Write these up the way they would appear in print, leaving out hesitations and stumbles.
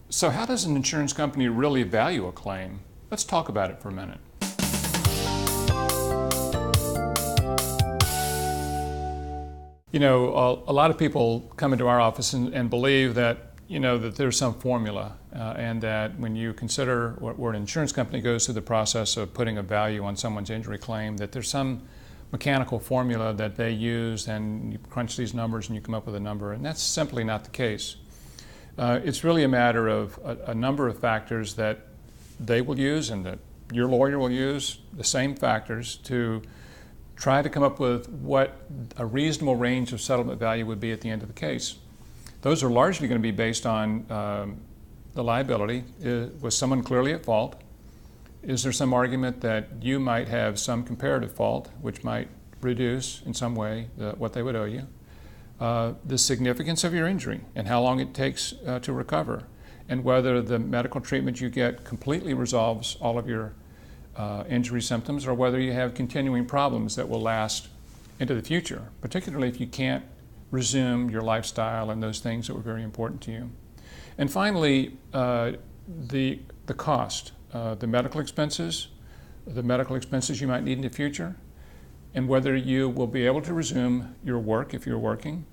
So how does an insurance company really value a claim? Let's talk about it for a minute. You know, a lot of people come into our office and believe that, that there's some formula and that when you consider where an insurance company goes through the process of putting a value on someone's injury claim, that there's some mechanical formula that they use and you crunch these numbers and you come up with a number, and that's simply not the case. It's really a matter of a number of factors that they will use and that your lawyer will use, the same factors, to try to come up with what a reasonable range of settlement value would be at the end of the case. Those are largely going to be based on the liability. Was someone clearly at fault? Is there some argument that you might have some comparative fault, which might reduce in some way what they would owe you? The significance of your injury and how long it takes to recover, and whether the medical treatment you get completely resolves all of your injury symptoms, or whether you have continuing problems that will last into the future, particularly if you can't resume your lifestyle and those things that were very important to you. And finally, the cost, the medical expenses you might need in the future, and whether you will be able to resume your work if you're working,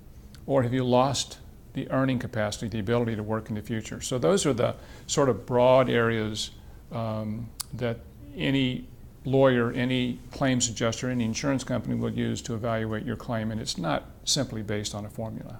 or have you lost the earning capacity, the ability to work in the future. So those are the sort of broad areas that any lawyer, any claims adjuster, any insurance company will use to evaluate your claim, and it's not simply based on a formula.